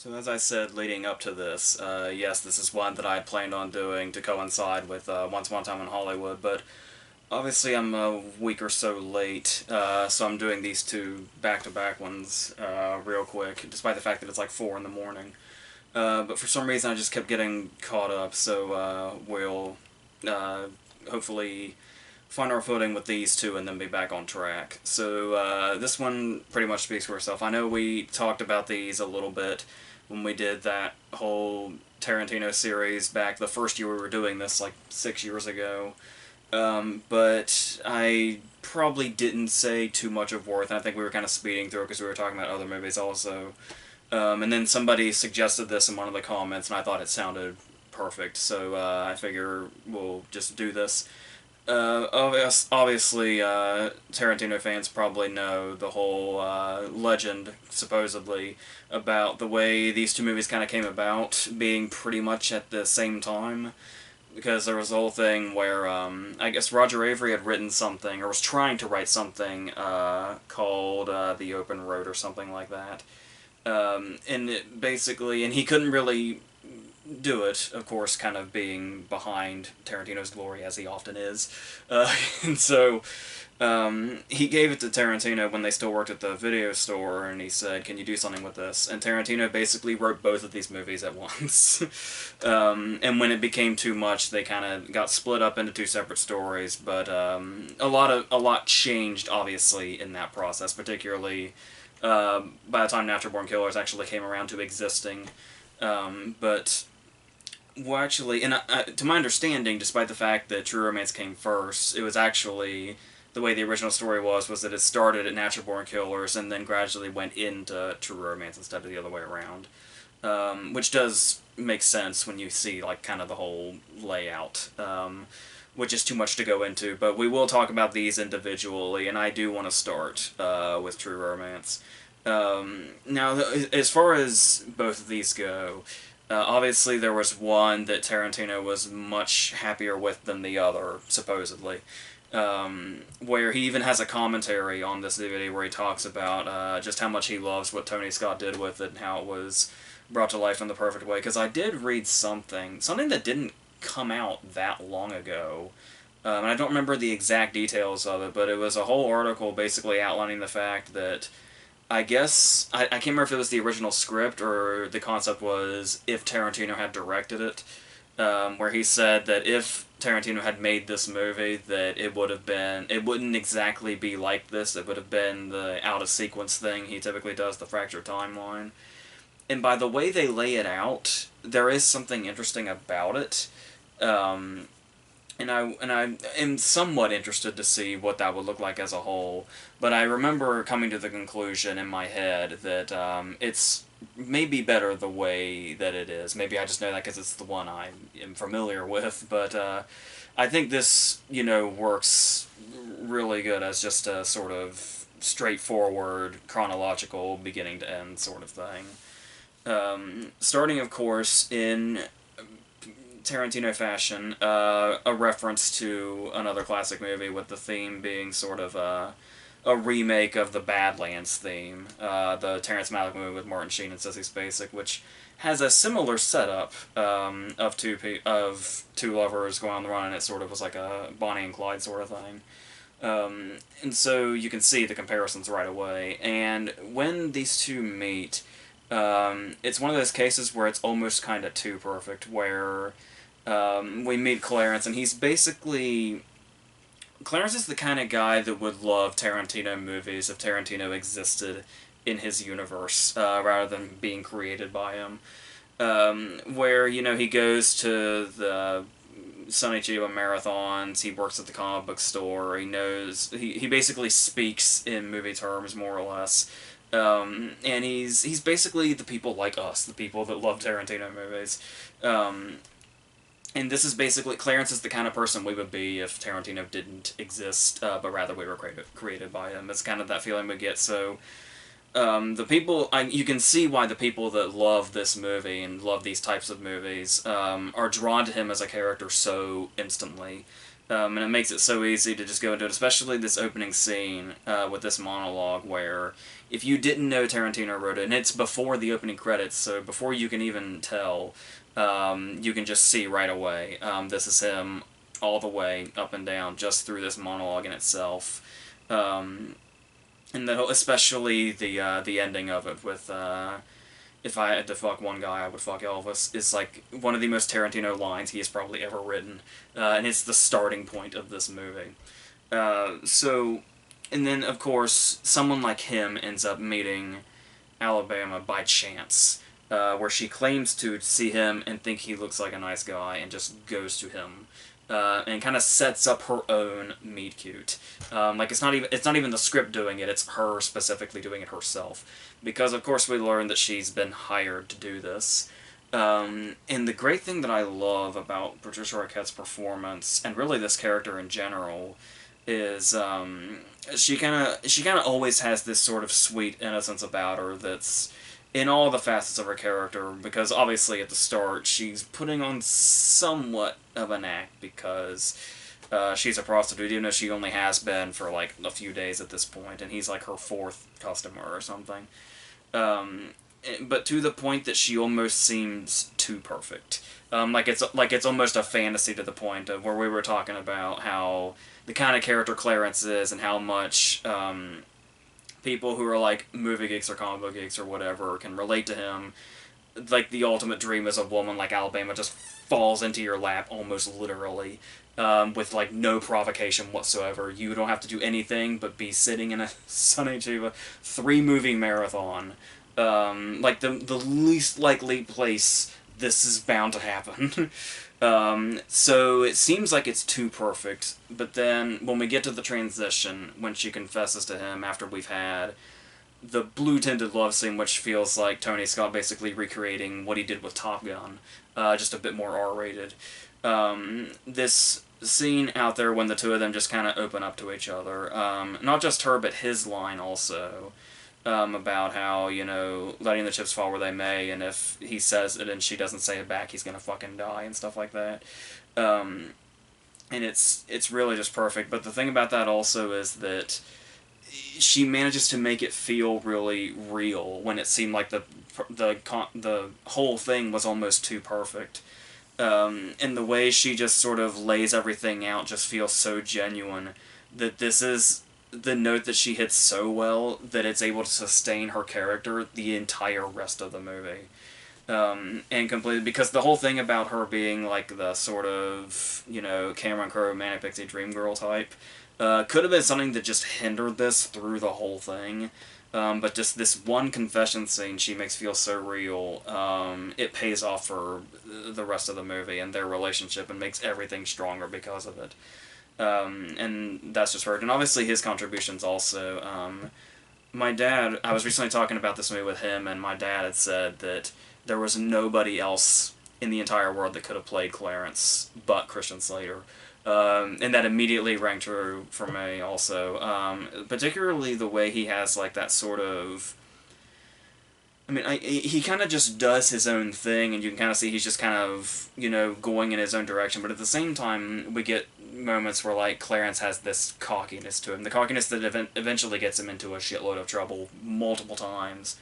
So as I said leading up to this, yes, this is one that I had planned on doing to coincide with Once Upon a Time in Hollywood, but obviously I'm a week or so late, so I'm doing these two back-to-back ones real quick, despite the fact that it's like 4 in the morning. But for some reason I just kept getting caught up, so we'll uh, hopefully find our footing with these two and then be back on track. So this one pretty much speaks for itself. I know we talked about these a little bit when we did that whole Tarantino series back the first year we were doing this, like 6 years ago. But I probably didn't say too much of worth, and I think we were kind of speeding through it because we were talking about other movies also. And then somebody suggested this in one of the comments, and I thought it sounded perfect, so I figure we'll just do this. Obviously, Tarantino fans probably know the whole legend, supposedly, about the way these two movies kind of came about, being pretty much at the same time. Because there was a whole thing where, I guess Roger Avery had written something, or was trying to write something, called The Open Road or something like that. And it basically, and he couldn't really do it, of course, kind of being behind Tarantino's glory, as he often is. And so he gave it to Tarantino when they still worked at the video store, and he said, "Can you do something with this?" And Tarantino basically wrote both of these movies at once. And when it became too much, they kind of got split up into two separate stories. But a lot changed, obviously, in that process, particularly by the time Natural Born Killers actually came around to existing. But well, actually, and to my understanding, despite the fact that True Romance came first, it was actually the way the original story was that it started at Natural Born Killers and then gradually went into True Romance instead of the other way around, which does make sense when you see like kind of the whole layout, which is too much to go into. But we will talk about these individually, and I do want to start with True Romance. Now, as far as both of these go. Obviously, there was one that Tarantino was much happier with than the other, supposedly. Where he even has a commentary on this DVD where he talks about just how much he loves what Tony Scott did with it and how it was brought to life in the perfect way. Because I did read something that didn't come out that long ago. And I don't remember the exact details of it, but it was a whole article basically outlining the fact that I guess I can't remember if it was the original script or the concept was if Tarantino had directed it, where he said that if Tarantino had made this movie, that it wouldn't exactly be like this. It would have been the out of sequence thing he typically does, the fractured timeline. And by the way they lay it out, there is something interesting about it. Um, and I am somewhat interested to see what that would look like as a whole. But I remember coming to the conclusion in my head that it's maybe better the way that it is. Maybe I just know that because it's the one I am familiar with. But I think this, works really good as just a sort of straightforward chronological beginning to end sort of thing. Starting, of course, in Tarantino fashion, a reference to another classic movie with the theme being sort of a remake of the Badlands theme, the Terrence Malick movie with Martin Sheen and Sissy Spacek, which has a similar setup of two lovers going on the run, and it sort of was like a Bonnie and Clyde sort of thing. And so you can see the comparisons right away. And when these two meet, it's one of those cases where it's almost kind of too perfect, where we meet Clarence, and he's basically... Clarence is the kind of guy that would love Tarantino movies if Tarantino existed in his universe, rather than being created by him. Where, he goes to the Sonny Chiba marathons, he works at the comic book store, he basically speaks in movie terms, more or less. And he's basically the people like us, the people that love Tarantino movies. And this is basically, Clarence is the kind of person we would be if Tarantino didn't exist, but rather we were created by him. It's kind of that feeling we get, so... you can see why the people that love this movie and love these types of movies are drawn to him as a character so instantly. And it makes it so easy to just go into it, especially this opening scene with this monologue where if you didn't know Tarantino wrote it, and it's before the opening credits, so before you can even tell, you can just see right away. This is him all the way up and down just through this monologue in itself. And especially the ending of it with if I had to fuck one guy, I would fuck Elvis, is like one of the most Tarantino lines he has probably ever written, and it's the starting point of this movie. So, and then of course, someone like him ends up meeting Alabama by chance, where she claims to see him and think he looks like a nice guy, and just goes to him. And kind of sets up her own meet cute. Like it's not even the script doing it; it's her specifically doing it herself, because of course we learn that she's been hired to do this. And the great thing that I love about Patricia Arquette's performance, and really this character in general, is she kind of always has this sort of sweet innocence about her that's in all the facets of her character, because obviously at the start she's putting on somewhat of an act because she's a prostitute, even though she only has been for like a few days at this point, and he's like her fourth customer or something. But to the point that she almost seems too perfect. Like it's almost a fantasy, to the point of where we were talking about how the kind of character Clarence is and how much people who are like movie geeks or comic book geeks or whatever can relate to him. Like the ultimate dream is a woman like Alabama just falls into your lap almost literally, with like no provocation whatsoever. You don't have to do anything but be sitting in a Sonny Chiba 3-movie marathon. Like the least likely place this is bound to happen. So it seems like it's too perfect, but then when we get to the transition, when she confesses to him after we've had the blue-tinted love scene, which feels like Tony Scott basically recreating what he did with Top Gun, just a bit more R-rated. This scene out there when the two of them just kind of open up to each other, not just her, but his line also, about how, letting the chips fall where they may, and if he says it and she doesn't say it back, he's gonna fucking die, and stuff like that. And it's really just perfect, but the thing about that also is that she manages to make it feel really real when it seemed like the whole thing was almost too perfect. And the way she just sort of lays everything out just feels so genuine that this is the note that she hits so well that it's able to sustain her character the entire rest of the movie. And completely, because the whole thing about her being like the sort of, Cameron Crowe Manic Pixie Dream Girl type, could have been something that just hindered this through the whole thing. But just this one confession scene she makes feel so real, it pays off for the rest of the movie and their relationship, and makes everything stronger because of it. And that's just worked. And obviously his contributions also. My dad, I was recently talking about this movie with him, and my dad had said that there was nobody else in the entire world that could have played Clarence but Christian Slater. And that immediately rang true for me also. Particularly the way he has like that sort of... he kind of just does his own thing, and you can kind of see he's just kind of, going in his own direction. But at the same time, we get moments where, like, Clarence has this cockiness to him. The cockiness that eventually gets him into a shitload of trouble multiple times.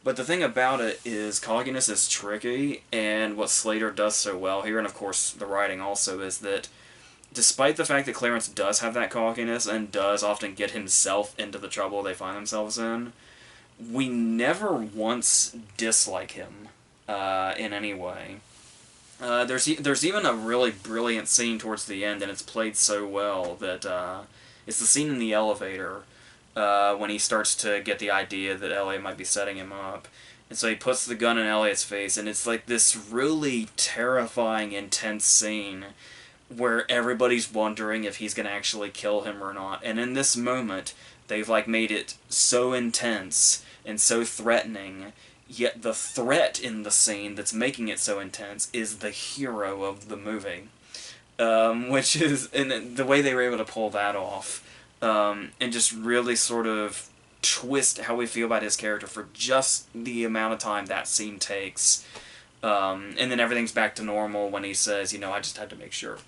But the thing about it is cockiness is tricky, and what Slater does so well here, and of course the writing also, is that despite the fact that Clarence does have that cockiness and does often get himself into the trouble they find themselves in, we never once dislike him in any way. There's even a really brilliant scene towards the end, and it's played so well that it's the scene in the elevator when he starts to get the idea that Elliot might be setting him up. And so he puts the gun in Elliot's face, and it's like this really terrifying, intense scene where everybody's wondering if he's going to actually kill him or not. And in this moment, they've like made it so intense and so threatening, yet the threat in the scene that's making it so intense is the hero of the movie. Which is, and the way they were able to pull that off, and just really sort of twist how we feel about his character for just the amount of time that scene takes. And then everything's back to normal when he says, I just had to make sure.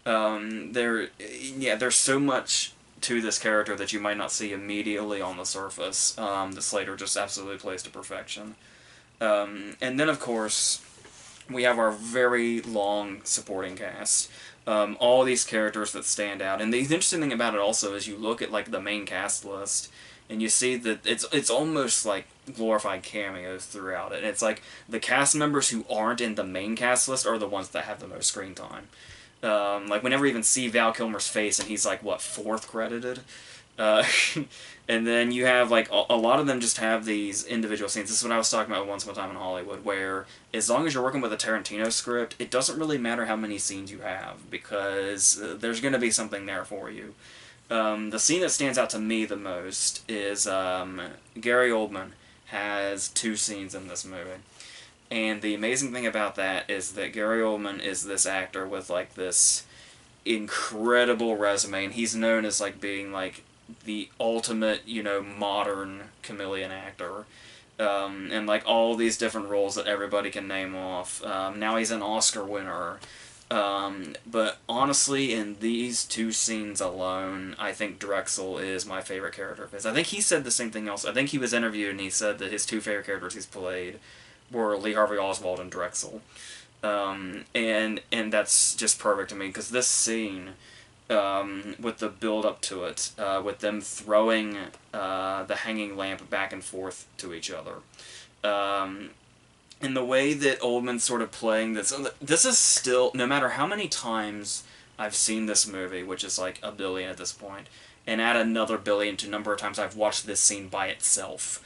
There's so much to this character that you might not see immediately on the surface. That Slater just absolutely plays to perfection. And then, of course, we have our very long supporting cast. All these characters that stand out. And the interesting thing about it also is you look at like the main cast list, and you see that it's almost like glorified cameos throughout it. And it's like the cast members who aren't in the main cast list are the ones that have the most screen time. Like we never even see Val Kilmer's face, and he's like what, fourth credited. Uh, and then you have like a lot of them just have these individual scenes. This is what I was talking about Once Upon a Time in Hollywood, where as long as you're working with a Tarantino script, it doesn't really matter how many scenes you have because there's going to be something there for you. The scene that stands out to me the most is Gary Oldman has two scenes in this movie. And the amazing thing about that is that Gary Oldman is this actor with like this incredible resume, and he's known as like being like the ultimate, modern chameleon actor. And like all these different roles that everybody can name off. Now he's an Oscar winner. But honestly, in these two scenes alone, I think Drexel is my favorite character of his. I think he said the same thing else. I think he was interviewed and he said that his two favorite characters he's played were Lee Harvey Oswald and Drexel. And that's just perfect to me because this scene, with the build up to it, with them throwing the hanging lamp back and forth to each other, and the way that Oldman's sort of playing this is still, no matter how many times I've seen this movie, which is like a billion at this point, and add another billion to number of times I've watched this scene by itself.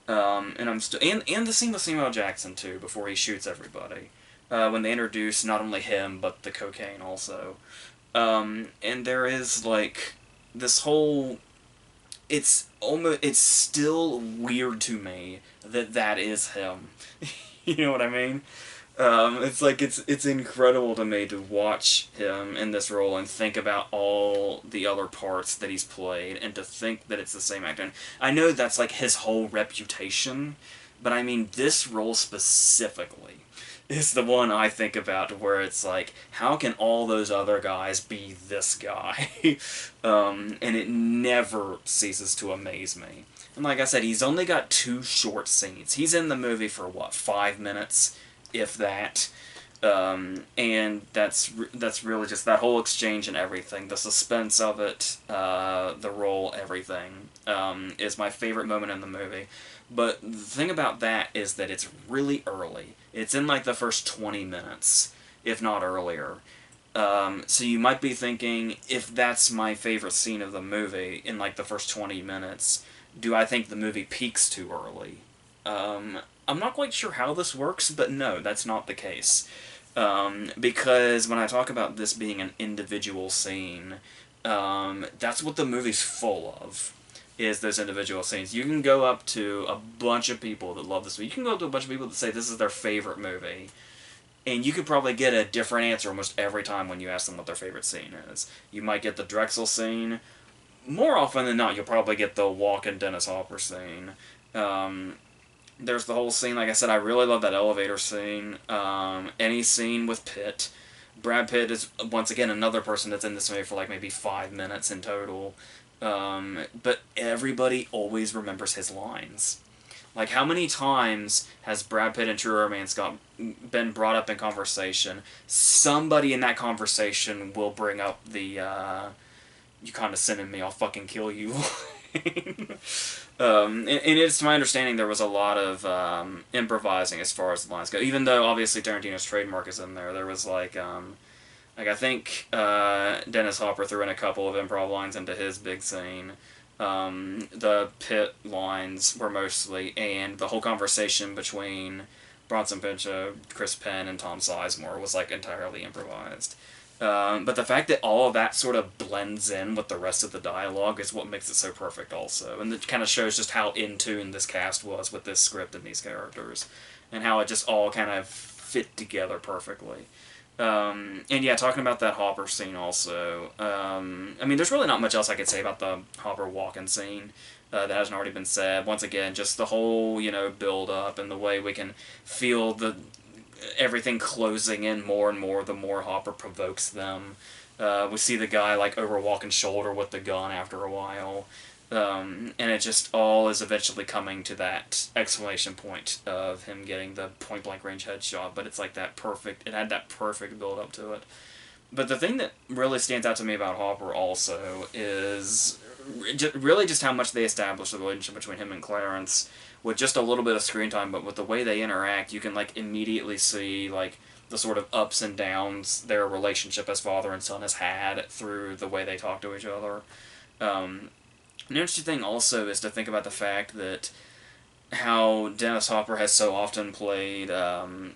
And I'm still and the scene with Samuel Jackson too before he shoots everybody, when they introduce not only him but the cocaine also, and there is like this whole. It's still weird to me that that is him. You know what I mean? It's like it's incredible to me to watch him in this role and think about all the other parts that he's played and to think that it's the same actor. And I know that's like his whole reputation, but I mean this role specifically is the one I think about where it's like, how can all those other guys be this guy? And it never ceases to amaze me. And like I said, he's only got two short scenes. He's in the movie for what, 5 minutes, if that. And that's really just that whole exchange and everything, the suspense of it, the role, everything, is my favorite moment in the movie. But the thing about that is that it's really early. It's in like the first 20 minutes, if not earlier. So you might be thinking, if that's my favorite scene of the movie in like the first 20 minutes, do I think the movie peaks too early? I'm not quite sure how this works, but no, that's not the case. Because when I talk about this being an individual scene, that's what the movie's full of, is those individual scenes. You can go up to a bunch of people that love this movie. You can go up to a bunch of people that say this is their favorite movie, and you could probably get a different answer almost every time when you ask them what their favorite scene is. You might get the Drexel scene. More often than not, you'll probably get the Walken Dennis Hopper scene. There's the whole scene, like I said, I really love that elevator scene. Any scene with Pitt. Brad Pitt is, once again, another person that's in this movie for like maybe 5 minutes in total. But everybody always remembers his lines. Like, how many times has Brad Pitt and True Romance been brought up in conversation? Somebody in that conversation will bring up the, you condescended me, I'll fucking kill you line. And it's to my understanding there was a lot of improvising as far as the lines go. Even though obviously Tarantino's trademark is in there, there was like I think Dennis Hopper threw in a couple of improv lines into his big scene. The Pitt lines were mostly, and the whole conversation between Bronson Pinchot, Chris Penn, and Tom Sizemore was like entirely improvised. But the fact that all of that sort of blends in with the rest of the dialogue is what makes it so perfect also. And it kind of shows just how in tune this cast was with this script and these characters. And how it just all kind of fit together perfectly. And yeah, talking about that Hopper scene also. I mean, there's really not much else I could say about the Hopper walk-in scene that hasn't already been said. Once again, just the whole, build up and the way we can feel everything closing in more and more the more Hopper provokes them. We see the guy like over Walken's shoulder with the gun after a while. And it just all is eventually coming to that exclamation point of him getting the point blank range headshot. But it's like that perfect. It had that perfect build up to it. But the thing that really stands out to me about Hopper also is really just how much they establish the relationship between him and Clarence with just a little bit of screen time, but with the way they interact, you can like immediately see like the sort of ups and downs their relationship as father and son has had through the way they talk to each other. An interesting thing also is to think about the fact that how Dennis Hopper has so often played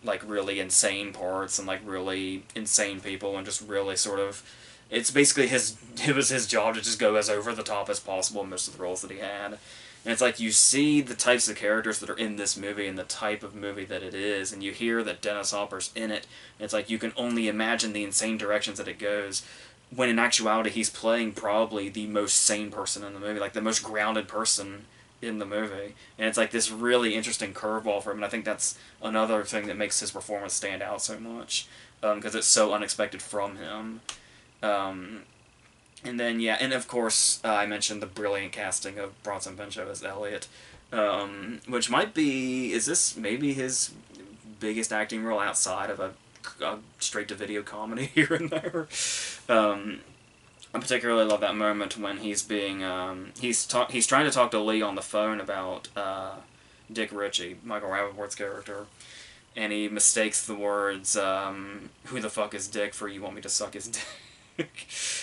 like really insane parts and like really insane people and just really sort of it's basically it was his job to just go as over the top as possible in most of the roles that he had. And it's like you see the types of characters that are in this movie and the type of movie that it is, and you hear that Dennis Hopper's in it, and it's like you can only imagine the insane directions that it goes, when in actuality he's playing probably the most sane person in the movie, like the most grounded person in the movie. And it's like this really interesting curveball for him, and I think that's another thing that makes his performance stand out so much, because it's so unexpected from him. Um, and then, yeah, and of course, I mentioned the brilliant casting of Bronson Pinchot as Elliot, which might be, is this maybe his biggest acting role outside of a straight-to-video comedy here and there? I particularly love that moment when he's being, he's trying to talk to Lee on the phone about Dick Ritchie, Michael Rappaport's character, and he mistakes the words, who the fuck is Dick for you want me to suck his dick.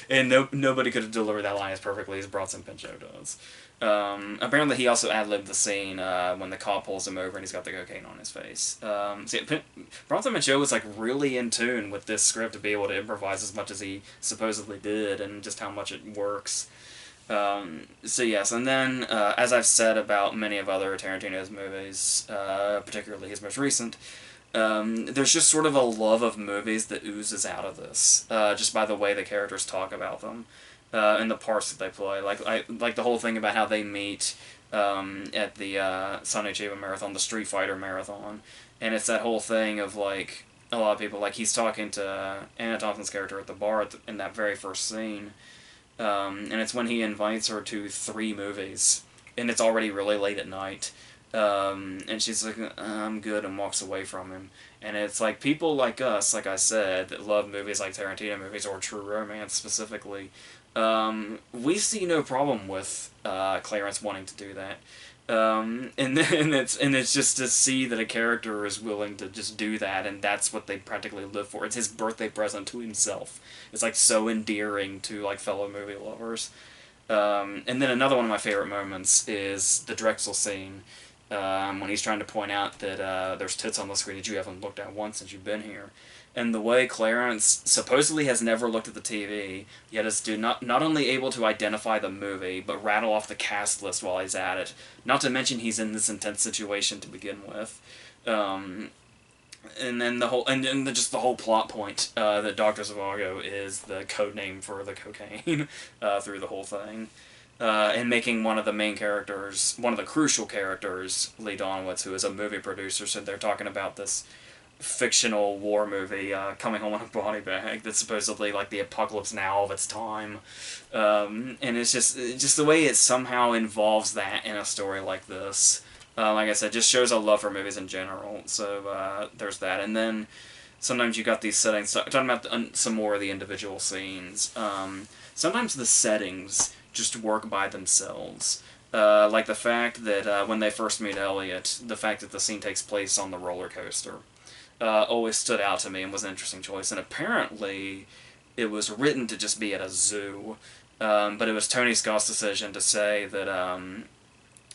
And nobody could have delivered that line as perfectly as Bronson Pinchot does. Apparently he also ad-libbed the scene when the cop pulls him over and he's got the cocaine on his face. Bronson Pinchot was like really in tune with this script to be able to improvise as much as he supposedly did and just how much it works. So yes, and then as I've said about many of other Tarantino's movies, particularly his most recent, there's just sort of a love of movies that oozes out of this, just by the way the characters talk about them, and the parts that they play. Like the whole thing about how they meet at the Sonny Chiba Marathon, the Street Fighter Marathon, and it's that whole thing of like a lot of people, like he's talking to Anna Thompson's character at the bar in that very first scene, and it's when he invites her to 3 movies, and it's already really late at night. And she's like, I'm good, and walks away from him. And it's like people like us, like I said, that love movies like Tarantino movies or True Romance specifically, we see no problem with Clarence wanting to do that. And it's just to see that a character is willing to just do that, and that's what they practically live for. It's his birthday present to himself. It's like so endearing to like fellow movie lovers. And then another one of my favorite moments is the Drexel scene. When he's trying to point out that there's tits on the screen that you haven't looked at once since you've been here. And the way Clarence supposedly has never looked at the TV, yet is not only able to identify the movie, but rattle off the cast list while he's at it. Not to mention he's in this intense situation to begin with. And then just the whole plot point that Dr. Zhivago is the code name for the cocaine through the whole thing. And making one of the main characters, one of the crucial characters, Lee Donowitz, who is a movie producer, so they're talking about this fictional war movie, Coming Home on a Body Bag, that's supposedly like the Apocalypse Now of its time. And it's just the way it somehow involves that in a story like this. Like I said, just shows a love for movies in general. So there's that. And then sometimes you got these settings, talking about some more of the individual scenes. Sometimes the settings just work by themselves. Like the fact that when they first meet Elliot, the fact that the scene takes place on the roller coaster always stood out to me and was an interesting choice. And apparently it was written to just be at a zoo, but it was Tony Scott's decision to say that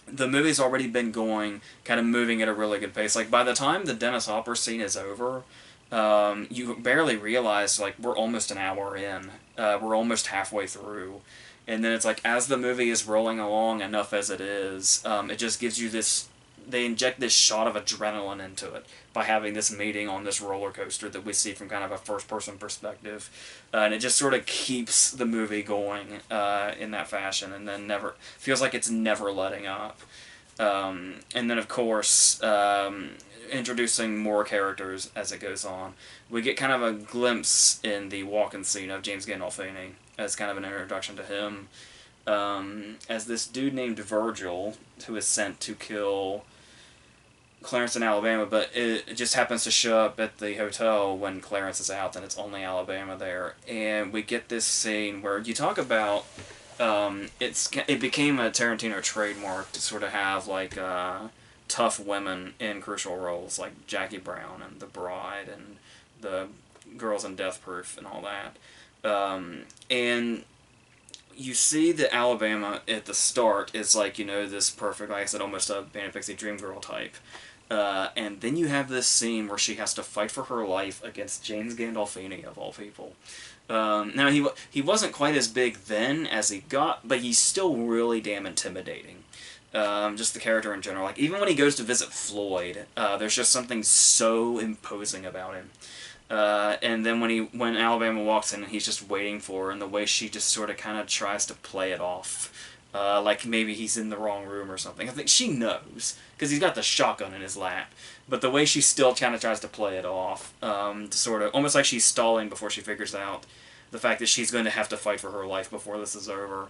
the movie's already been going, kind of moving at a really good pace. Like by the time the Dennis Hopper scene is over, you barely realize like we're almost an hour in. We're almost halfway through. And then it's like, as the movie is rolling along enough as it is, it just gives you this, they inject this shot of adrenaline into it by having this meeting on this roller coaster that we see from kind of a first-person perspective. And it just sort of keeps the movie going in that fashion, and then feels like it's never letting up. And then, of course, introducing more characters as it goes on. We get kind of a glimpse in the walk-in scene of James Gandolfini as kind of an introduction to him, as this dude named Virgil, who is sent to kill Clarence in Alabama, but it just happens to show up at the hotel when Clarence is out, and it's only Alabama there. And we get this scene where you talk about it became a Tarantino trademark to sort of have like tough women in crucial roles, like Jackie Brown and The Bride and the girls in Death Proof and all that. And you see that Alabama at the start is like, this perfect, like I said, almost a Band Pixie Dream Girl type. And then you have this scene where she has to fight for her life against James Gandolfini, of all people. Now, he wasn't quite as big then as he got, but he's still really damn intimidating. Just the character in general. Like, even when he goes to visit Floyd, there's just something so imposing about him. And then when Alabama walks in and he's just waiting for her, and the way she just sort of kind of tries to play it off, like maybe he's in the wrong room or something. I think she knows, because he's got the shotgun in his lap. But the way she still kind of tries to play it off, to sort of, almost like she's stalling before she figures out the fact that she's going to have to fight for her life before this is over.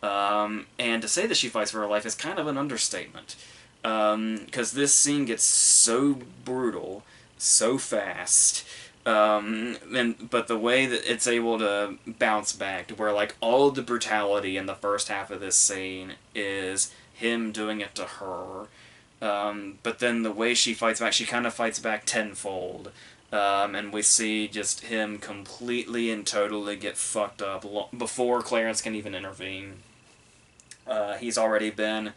And to say that she fights for her life is kind of an understatement. Because this scene gets so brutal, so fast, but the way that it's able to bounce back to where, like, all of the brutality in the first half of this scene is him doing it to her, but then the way she fights back, she kind of fights back tenfold, and we see just him completely and totally get fucked up before Clarence can even intervene. He's already been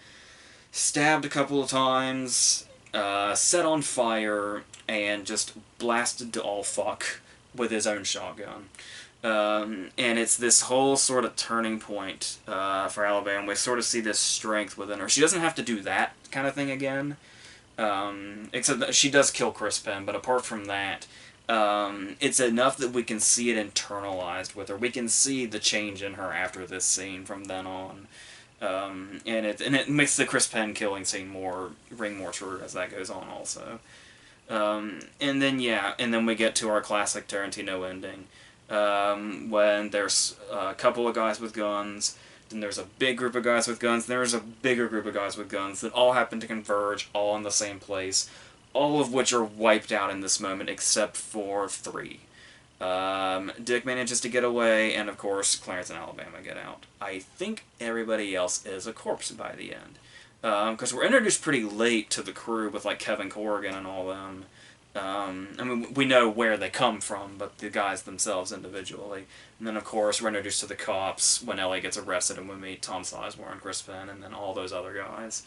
stabbed a couple of times, set on fire, and just blasted to all fuck with his own shotgun. And it's this whole sort of turning point for Alabama. We sort of see this strength within her. She doesn't have to do that kind of thing again, except that she does kill Chris Penn, but apart from that, it's enough that we can see it internalized with her. We can see the change in her after this scene from then on. And it makes the Chris Penn killing scene ring more true as that goes on also. And then we get to our classic Tarantino ending, when there's a couple of guys with guns, then there's a big group of guys with guns, and there's a bigger group of guys with guns that all happen to converge all in the same place, all of which are wiped out in this moment except for 3. Dick manages to get away, and of course Clarence and Alabama get out. I think everybody else is a corpse by the end. Because we're introduced pretty late to the crew with, like, Kevin Corrigan and all them. I mean, we know where they come from, but the guys themselves individually. And then, of course, we're introduced to the cops when Ellie gets arrested, and we meet Tom Sizemore and Chris Penn, and then all those other guys.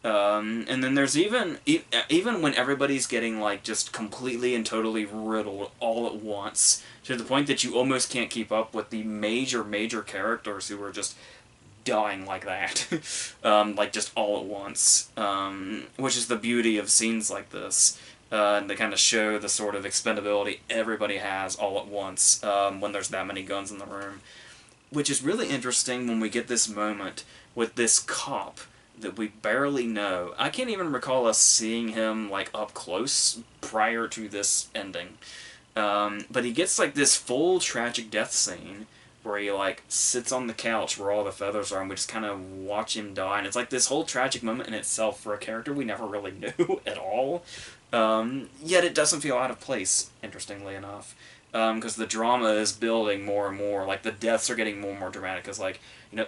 And then there's even when everybody's getting, like, just completely and totally riddled all at once, to the point that you almost can't keep up with the major characters who are just dying like that, like just all at once, which is the beauty of scenes like this, and they kind of show the sort of expendability everybody has all at once, when there's that many guns in the room, which is really interesting when we get this moment with this cop that we barely know. I can't even recall us seeing him, like, up close prior to this ending, but he gets, like, this full tragic death scene where he, like, sits on the couch where all the feathers are, and we just kind of watch him die, and it's like this whole tragic moment in itself for a character we never really knew at all, yet it doesn't feel out of place, interestingly enough, because the drama is building more and more, like, the deaths are getting more and more dramatic, because, like,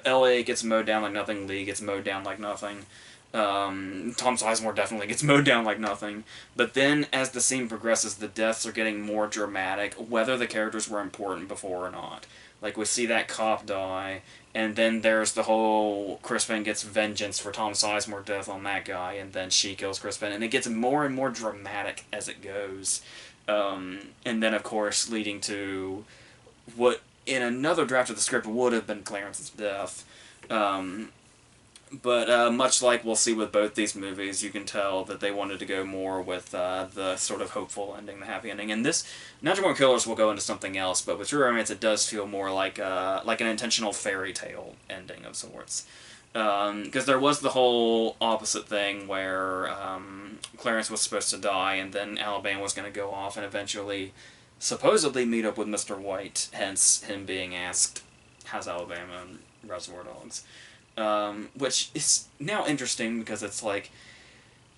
L.A. gets mowed down like nothing, Lee gets mowed down like nothing, Tom Sizemore definitely gets mowed down like nothing, but then as the scene progresses, the deaths are getting more dramatic, whether the characters were important before or not. Like, we see that cop die, and then there's the whole Chris Penn gets vengeance for Tom Sizemore death on that guy, and then she kills Chris Penn, and it gets more and more dramatic as it goes. And then, of course, leading to what, in another draft of the script, would have been Clarence's death. But much like we'll see with both these movies, you can tell that they wanted to go more with the sort of hopeful ending, the happy ending. And this, Natural Born Killers will go into something else, but with True Romance it does feel more like an intentional fairy tale ending of sorts. Because there was the whole opposite thing where Clarence was supposed to die, and then Alabama was going to go off and eventually, supposedly, meet up with Mr. White. Hence him being asked, "How's Alabama and Reservoir Dogs?" Which is now interesting because it's like,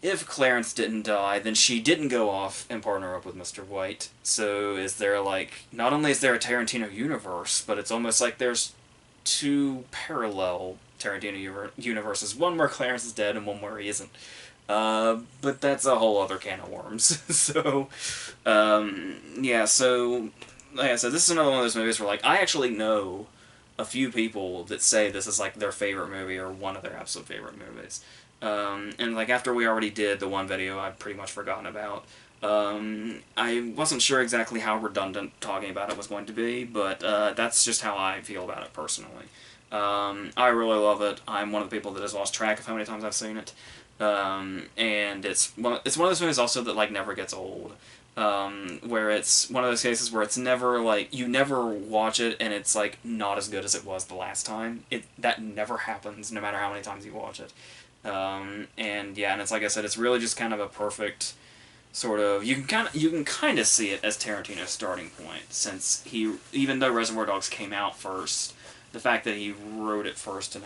if Clarence didn't die, then she didn't go off and partner up with Mr. White. So is there like, not only is there a Tarantino universe, but it's almost like there's two parallel Tarantino universes. One where Clarence is dead and one where he isn't. But that's a whole other can of worms. So, yeah, so, like I said, this is another one of those movies where, like, I actually know a few people that say this is, like, their favorite movie or one of their absolute favorite movies. And, like, after we already did the one video I've pretty much forgotten about, I wasn't sure exactly how redundant talking about it was going to be, but that's just how I feel about it personally. I really love it. I'm one of the people that has lost track of how many times I've seen it. And it's one of those movies also that, like, never gets old. Where it's one of those cases where it's never, like, you never watch it and it's, like, not as good as it was the last time. That never happens, no matter how many times you watch it. And yeah, and it's like I said, it's really just kind of a perfect sort of, you can kind of see it as Tarantino's starting point, since he, even though Reservoir Dogs came out first, the fact that he wrote it first and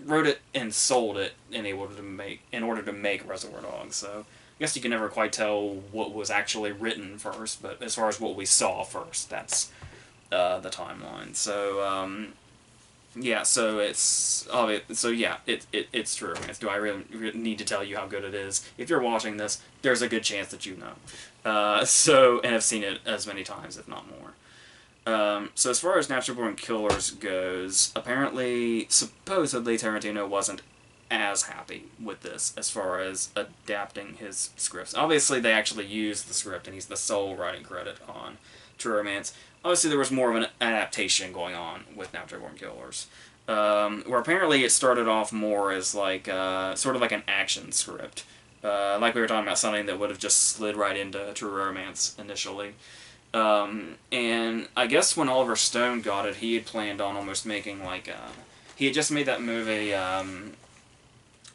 wrote it and sold it in order to make Reservoir Dogs. So I guess you can never quite tell what was actually written first, but as far as what we saw first, that's the timeline. So yeah, so it's it's true. Do I really need to tell you how good it is? If you're watching this, there's a good chance that you know. And have seen it as many times, if not more. So as far as Natural Born Killers goes, apparently, supposedly, Tarantino wasn't as happy with this as far as adapting his scripts. Obviously, they actually used the script, and he's the sole writing credit on True Romance. Obviously, there was more of an adaptation going on with Natural Born Killers, where apparently it started off more as like sort of like an action script. Like we were talking about, something that would have just slid right into True Romance initially. And I guess when Oliver Stone got it, he had planned on almost making like he had just made that movie Heaven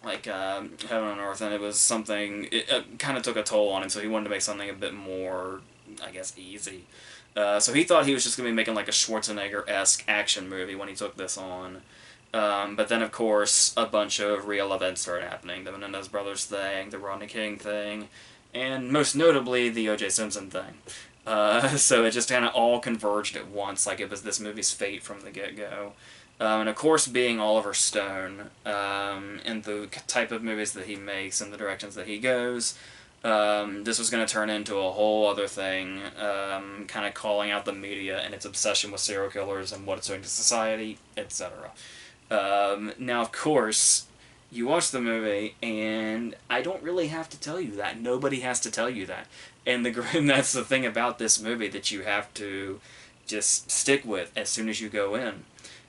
on Earth, and it was something, it kind of took a toll on him, so he wanted to make something a bit more, I guess, easy. So he thought he was just going to be making like a Schwarzenegger-esque action movie when he took this on. But then, of course, a bunch of real events started happening. The Menendez brothers thing, the Rodney King thing, and most notably, the O.J. Simpson thing. So it just kind of all converged at once, like it was this movie's fate from the get-go. And of course, being Oliver Stone, and the type of movies that he makes and the directions that he goes, this was going to turn into a whole other thing, kind of calling out the media and its obsession with serial killers and what it's doing to society, etc. Now, of course, you watch the movie, and I don't really have to tell you that. Nobody has to tell you that. And that's the thing about this movie that you have to just stick with as soon as you go in,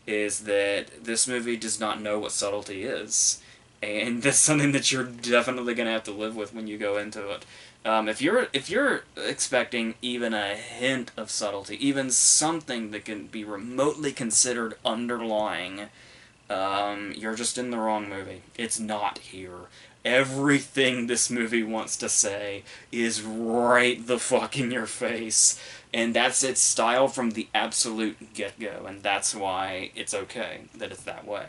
is that this movie does not know what subtlety is. And that's something that you're definitely going to have to live with when you go into it. If you're expecting even a hint of subtlety, even something that can be remotely considered underlying, you're just in the wrong movie. It's not here. Everything this movie wants to say is right the fuck in your face. And that's its style from the absolute get-go, and that's why it's okay that it's that way.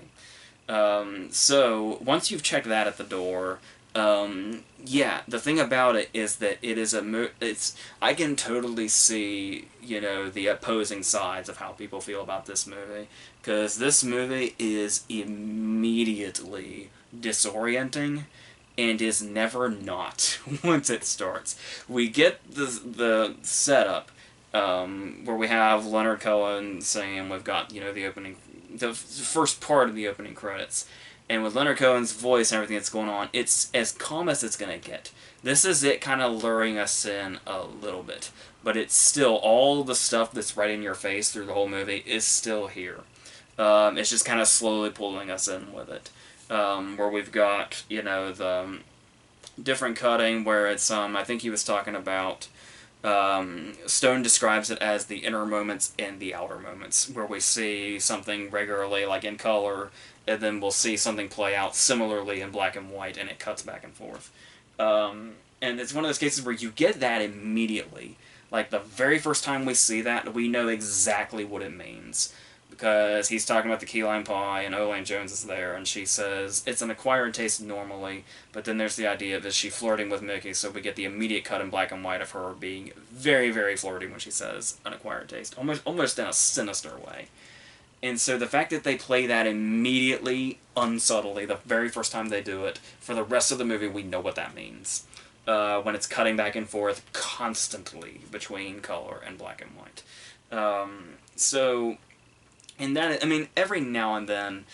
So, once you've checked that at the door, yeah, the thing about it is that it is I can totally see, the opposing sides of how people feel about this movie, because this movie is immediately disorienting, and is never not once it starts. We get the setup, where we have Leonard Cohen saying, we've got, the first part of the opening credits. And with Leonard Cohen's voice and everything that's going on, it's as calm as it's going to get. This is it kind of luring us in a little bit. But it's still, all the stuff that's right in your face through the whole movie is still here. It's just kind of slowly pulling us in with it. Where we've got, the different cutting where it's, I think he was talking about Stone describes it as the inner moments and the outer moments, where we see something regularly, like in color, and then we'll see something play out similarly in black and white, and it cuts back and forth. And it's one of those cases where you get that immediately. Like, the very first time we see that, we know exactly what it means. Because he's talking about the key lime pie, and Elaine Jones is there, and she says, it's an acquired taste normally, but then there's the idea of, is she flirting with Mickey, so we get the immediate cut in black and white of her being very, very flirty when she says an acquired taste. Almost in a sinister way. And so the fact that they play that immediately, unsubtly, the very first time they do it, for the rest of the movie we know what that means. When it's cutting back and forth constantly between color and black and white. So, and that, I mean, every now and then,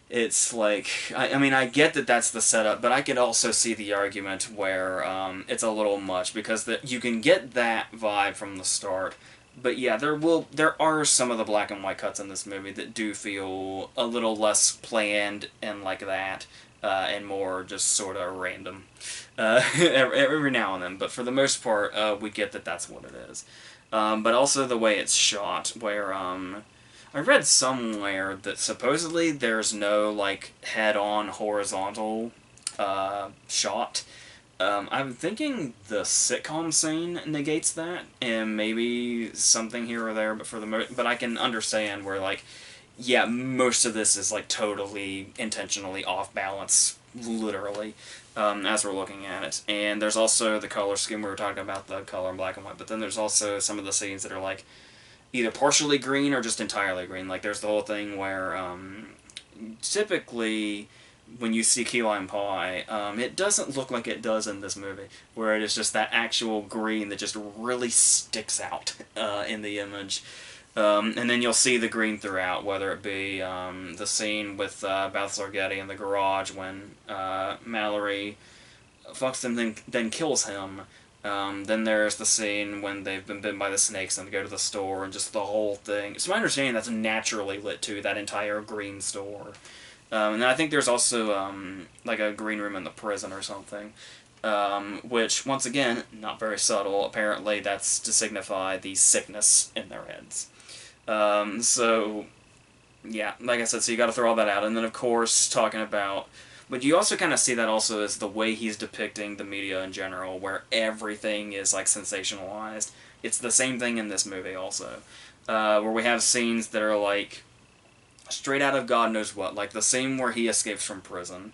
it's like, I mean, I get that that's the setup, but I could also see the argument where it's a little much, because you can get that vibe from the start. But yeah, there are some of the black and white cuts in this movie that do feel a little less planned and like that, and more just sort of random, every now and then. But for the most part, we get that that's what it is. But also the way it's shot, where I read somewhere that supposedly there's no like head-on horizontal shot. I'm thinking the sitcom scene negates that, and maybe something here or there, but but I can understand where, like, yeah, most of this is like totally intentionally off balance, literally, as we're looking at it. And there's also the color scheme. We were talking about the color in black and white, but then there's also some of the scenes that are like either partially green or just entirely green. Like, there's the whole thing where typically when you see key lime pie, it doesn't look like it does in this movie, where it is just that actual green that just really sticks out in the image. And then you'll see the green throughout, whether it be the scene with Balthazar Getty in the garage when Mallory fucks him, then kills him. Then there's the scene when they've been bitten by the snakes and they go to the store, and just the whole thing. It's my understanding that's naturally lit too, that entire green store. And I think there's also like a green room in the prison or something, which, once again, not very subtle. Apparently that's to signify the sickness in their heads. So, yeah, like I said, so you gotta throw all that out. And then, of course, talking about... But you also kind of see that also as the way he's depicting the media in general, where everything is, like, sensationalized. It's the same thing in this movie also, where we have scenes that are, like, straight out of God knows what, like the scene where he escapes from prison.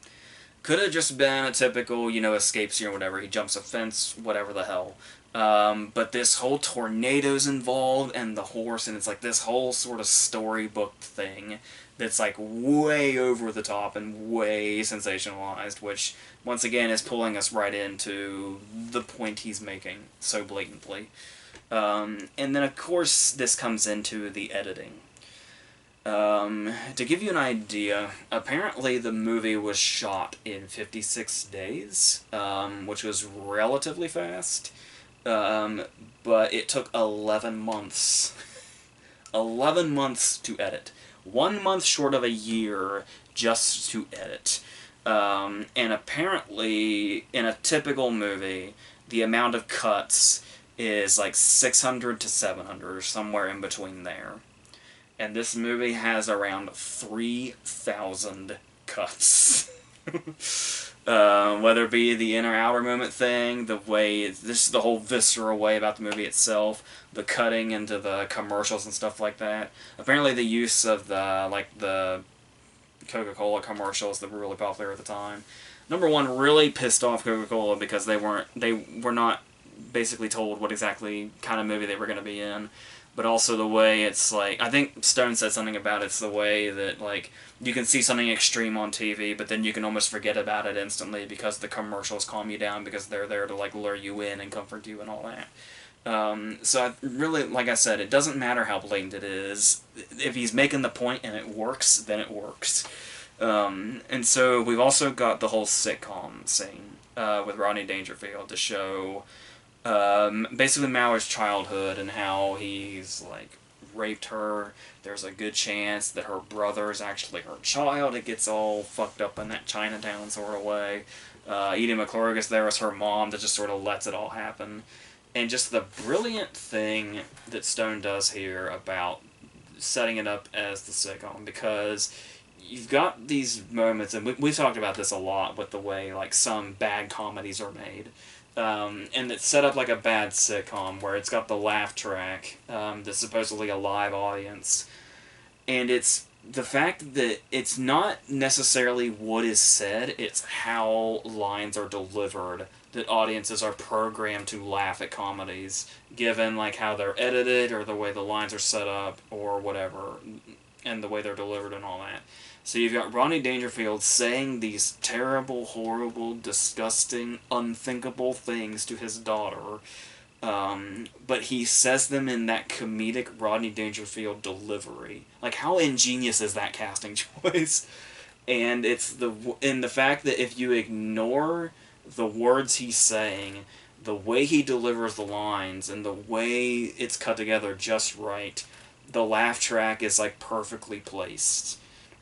Could have just been a typical, escape scene or whatever. He jumps a fence, whatever the hell. But this whole tornado's involved, and the horse, and it's like this whole sort of storybook thing that's like way over the top and way sensationalized, which, once again, is pulling us right into the point he's making so blatantly. And then, of course, this comes into the editing. To give you an idea, apparently the movie was shot in 56 days, which was relatively fast, but it took 11 months. 11 months to edit. 1 month short of a year just to edit. And apparently, in a typical movie, the amount of cuts is like 600 to 700, or somewhere in between there. And this movie has around 3,000 cuts. Whether it be the inner-outer moment thing, the way, this is the whole visceral way about the movie itself, the cutting into the commercials and stuff like that. Apparently the use of the Coca-Cola commercials that were really popular at the time. Number one, really pissed off Coca-Cola because they were not basically told what exactly kind of movie they were going to be in. But also the way it's like, I think Stone said something about it's the way that, like, you can see something extreme on TV, but then you can almost forget about it instantly because the commercials calm you down because they're there to, like, lure you in and comfort you and all that. So I really, like I said, it doesn't matter how blatant it is. If he's making the point and it works, then it works. And so we've also got the whole sitcom scene with Rodney Dangerfield to show... basically Mallory's childhood and how he's, like, raped her. There's a good chance that her brother is actually her child. It gets all fucked up in that Chinatown sort of way. Edie McClurg is there as her mom that just sort of lets it all happen. And just the brilliant thing that Stone does here about setting it up as the sitcom, because you've got these moments, and we've talked about this a lot with the way like some bad comedies are made. And it's set up like a bad sitcom where it's got the laugh track that's supposedly a live audience, and it's the fact that it's not necessarily what is said, it's how lines are delivered that audiences are programmed to laugh at comedies, given like how they're edited or the way the lines are set up or whatever, and the way they're delivered and all that. So you've got Rodney Dangerfield saying these terrible, horrible, disgusting, unthinkable things to his daughter, but he says them in that comedic Rodney Dangerfield delivery. Like, how ingenious is that casting choice? And it's the fact that if you ignore the words he's saying, the way he delivers the lines, and the way it's cut together just right, the laugh track is like perfectly placed.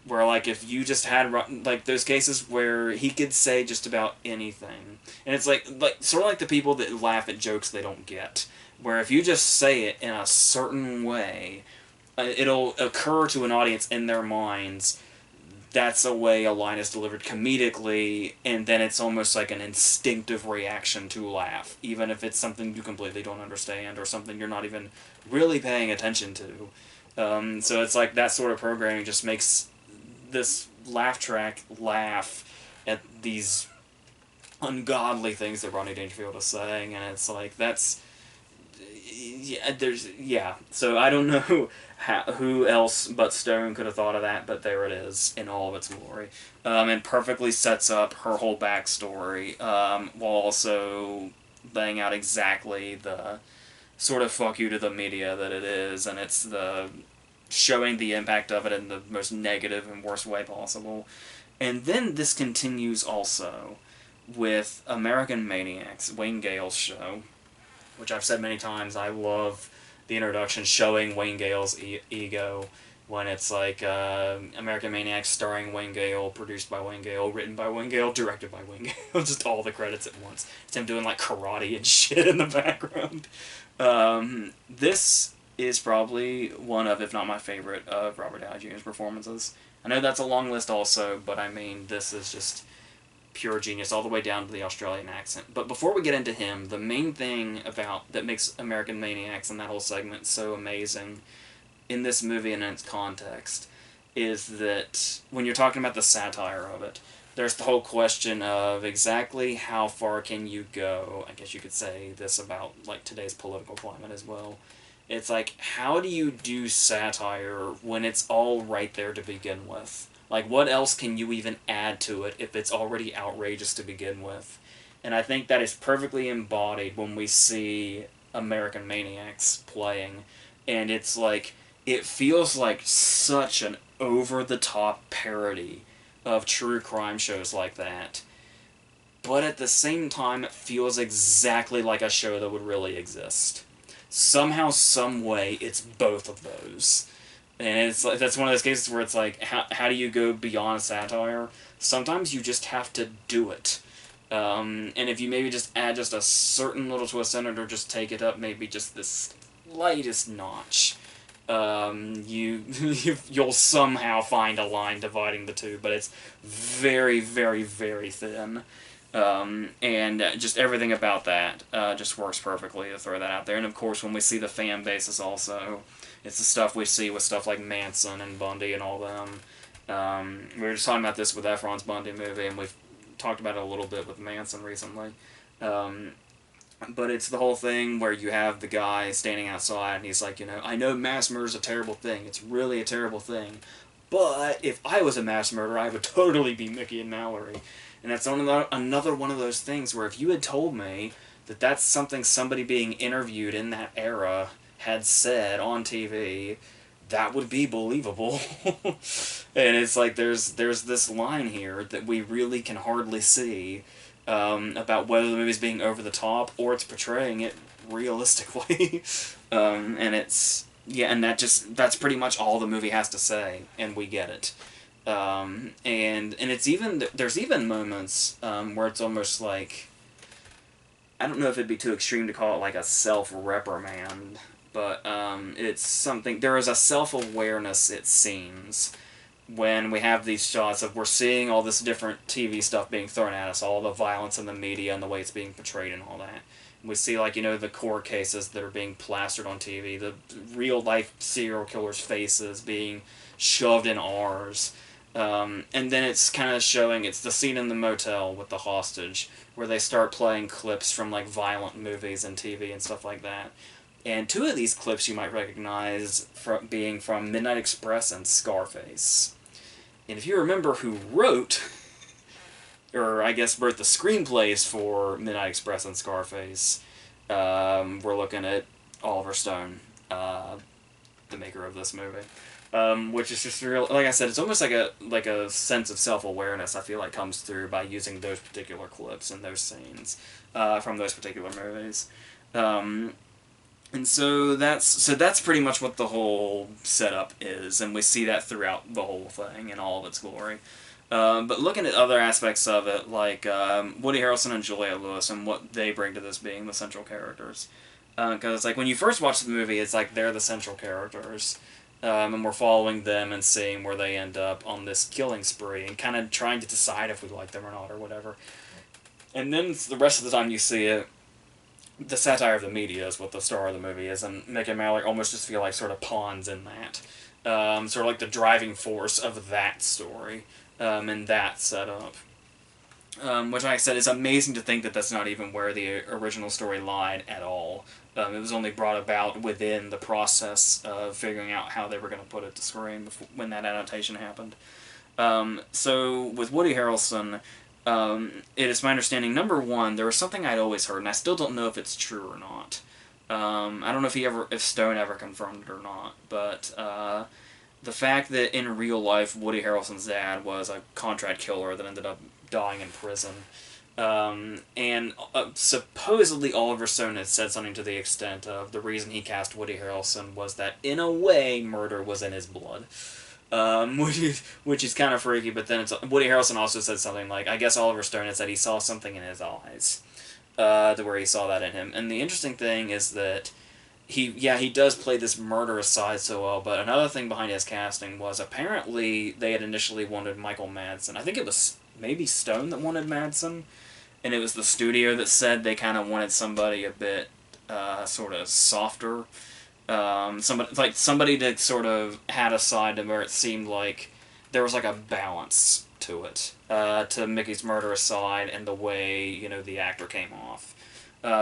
Where like if you just had like those cases where he could say just about anything, and it's like sort of like the people that laugh at jokes they don't get, where if you just say it in a certain way, it'll occur to an audience in their minds. That's a way a line is delivered comedically, and then it's almost like an instinctive reaction to laugh, even if it's something you completely don't understand or something you're not even really paying attention to. So it's like that sort of programming just makes this laugh track laugh at these ungodly things that Rodney Dangerfield is saying, and it's like that's yeah. So I don't know who else but Stone could have thought of that, but there it is in all of its glory, and perfectly sets up her whole backstory, while also laying out exactly the sort of fuck you to the media that it is, and it's the showing the impact of it in the most negative and worst way possible. And then this continues also with American Maniacs, Wayne Gale's show, which I've said many times. I love the introduction showing Wayne Gale's ego when it's like American Maniacs starring Wayne Gale, produced by Wayne Gale, written by Wayne Gale, directed by Wayne Gale, just all the credits at once. It's him doing like karate and shit in the background. This is probably one of, if not my favorite, of Robert Downey Jr.'s performances. I know that's a long list also, but I mean, this is just pure genius all the way down to the Australian accent. But before we get into him, the main thing about that makes American Maniacs and that whole segment so amazing in this movie and in its context is that when you're talking about the satire of it, there's the whole question of exactly how far can you go. I guess you could say this about like today's political climate as well. It's like, how do you do satire when it's all right there to begin with? Like, what else can you even add to it if it's already outrageous to begin with? And I think that is perfectly embodied when we see American Maniacs playing. And it's like, it feels like such an over-the-top parody of true crime shows like that. But at the same time, it feels exactly like a show that would really exist. Somehow, some way, it's both of those. And it's like that's one of those cases where it's like, how do you go beyond satire? Sometimes you just have to do it. And if you maybe just add just a certain little twist in it, or just take it up maybe just the slightest notch, you'll somehow find a line dividing the two, but it's very, very, very thin. And just everything about that just works perfectly to throw that out there. And of course, when we see the fan bases also, it's the stuff we see with stuff like Manson and Bundy and all them. We were just talking about this with Efron's Bundy movie, and we've talked about it a little bit with Manson recently. But it's the whole thing where you have the guy standing outside, and he's like, I know mass murder is a terrible thing. It's really a terrible thing. But if I was a mass murderer, I would totally be Mickey and Mallory. And that's another one of those things where if you had told me that that's something somebody being interviewed in that era had said on TV, that would be believable. And it's like there's this line here that we really can hardly see about whether the movie's being over the top or it's portraying it realistically. And it's and that's pretty much all the movie has to say, and we get it. And it's even there's even moments where it's almost like I don't know if it'd be too extreme to call it like a self-reprimand, but it's something. There is a self-awareness, it seems, when we have these shots of we're seeing all this different TV stuff being thrown at us, all the violence in the media and the way it's being portrayed and all that. We see, like, the court cases that are being plastered on TV, the real life serial killers' faces being shoved in ours. And then it's kind of showing, it's the scene in the motel with the hostage, where they start playing clips from, like, violent movies and TV and stuff like that. And two of these clips you might recognize from being from Midnight Express and Scarface. And if you remember who wrote, or I guess wrote the screenplays for Midnight Express and Scarface, we're looking at Oliver Stone, the maker of this movie. Which is just real, like I said, it's almost like a sense of self-awareness I feel like comes through by using those particular clips and those scenes from those particular movies. And so that's pretty much what the whole setup is, and we see that throughout the whole thing in all of its glory. But looking at other aspects of it, like Woody Harrelson and Juliette Lewis and what they bring to this being the central characters. Because it's like when you first watch the movie, it's like they're the central characters. And we're following them and seeing where they end up on this killing spree and kind of trying to decide if we like them or not or whatever. And then the rest of the time you see it, the satire of the media is what the star of the movie is, and Mick and Mallory almost just feel like sort of pawns in that. Sort of like the driving force of that story and that setup. Which, like I said, is amazing to think that that's not even where the original story lied at all. It was only brought about within the process of figuring out how they were going to put it to screen when that adaptation happened. So, with Woody Harrelson, it is my understanding, number one, there was something I'd always heard, and I still don't know if it's true or not. I don't know if Stone ever confirmed it or not, but the fact that in real life Woody Harrelson's dad was a contract killer that ended up dying in prison. And supposedly Oliver Stone had said something to the extent of the reason he cast Woody Harrelson was that, in a way, murder was in his blood. Which is kind of freaky, but then Woody Harrelson also said something like, I guess Oliver Stone had said he saw something in his eyes, to where he saw that in him. And the interesting thing is that he does play this murderous side so well, but another thing behind his casting was apparently they had initially wanted Michael Madsen. I think it was maybe Stone that wanted Madsen, and it was the studio that said they kind of wanted somebody a bit sort of softer. Somebody that sort of had a side to where it seemed like there was like a balance to it, to Mickey's murderous side and the way the actor came off.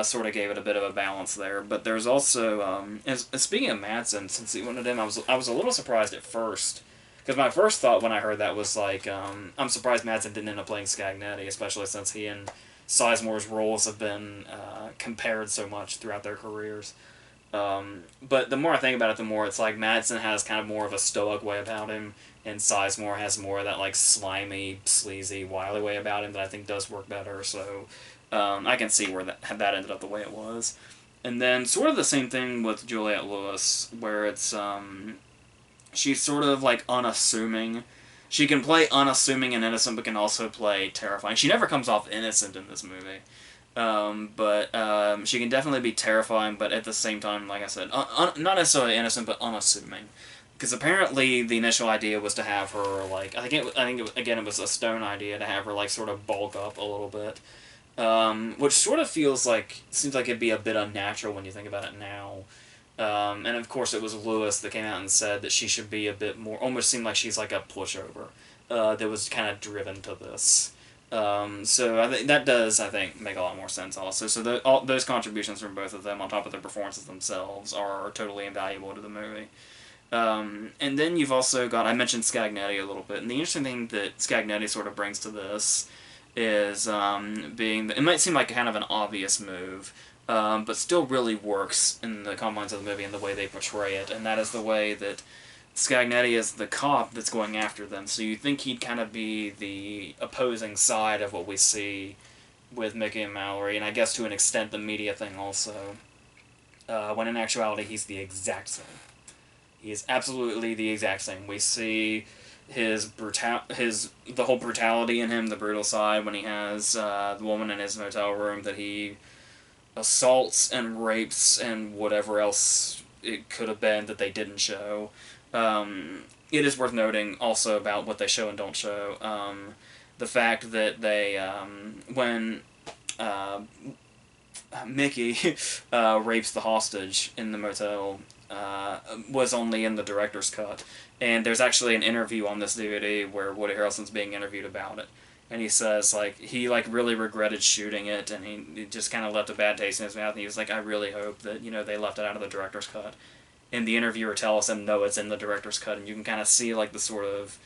Sort of gave it a bit of a balance there, but there's also speaking of Madsen, since he wanted him, I was a little surprised at first, because my first thought when I heard that was like, I'm surprised Madsen didn't end up playing Scagnetti, especially since he and Sizemore's roles have been compared so much throughout their careers. But the more I think about it, the more it's like Madsen has kind of more of a stoic way about him, and Sizemore has more of that like slimy, sleazy, wily way about him that I think does work better. So I can see where that ended up the way it was. And then sort of the same thing with Juliette Lewis, where it's she's sort of like unassuming. She can play unassuming and innocent, but can also play terrifying. She never comes off innocent in this movie. But she can definitely be terrifying, but at the same time, like I said, not necessarily innocent, but unassuming. Because apparently the initial idea was to have her, like, I think it was a Stone idea to have her, like, sort of bulk up a little bit. Which sort of seems like it'd be a bit unnatural when you think about it now. And of course it was Lewis that came out and said that she should be a bit more, almost seemed like she's like a pushover, that was kind of driven to this. So I think that does, make a lot more sense also. So all those contributions from both of them, on top of their performances themselves, are totally invaluable to the movie. And then you've also got, I mentioned Scagnetti a little bit, and the interesting thing that Scagnetti sort of brings to this is it might seem like kind of an obvious move, but still really works in the confines of the movie and the way they portray it, and that is the way that Scagnetti is the cop that's going after them, so you think he'd kind of be the opposing side of what we see with Mickey and Mallory, and I guess to an extent the media thing also, when in actuality he's the exact same. He is absolutely the exact same. We see the whole brutality in him, the brutal side, when he has the woman in his motel room that he assaults and rapes and whatever else it could have been that they didn't show. It is worth noting also about what they show and don't show. The fact that they, when uh, Mickey rapes the hostage in the motel, was only in the director's cut. And there's actually an interview on this DVD where Woody Harrelson's being interviewed about it. And he says, like, he, like, really regretted shooting it, and he just kind of left a bad taste in his mouth, and he was like, I really hope that, they left it out of the director's cut. And the interviewer tells him, no, it's in the director's cut, and you can kind of see, like, the sort of,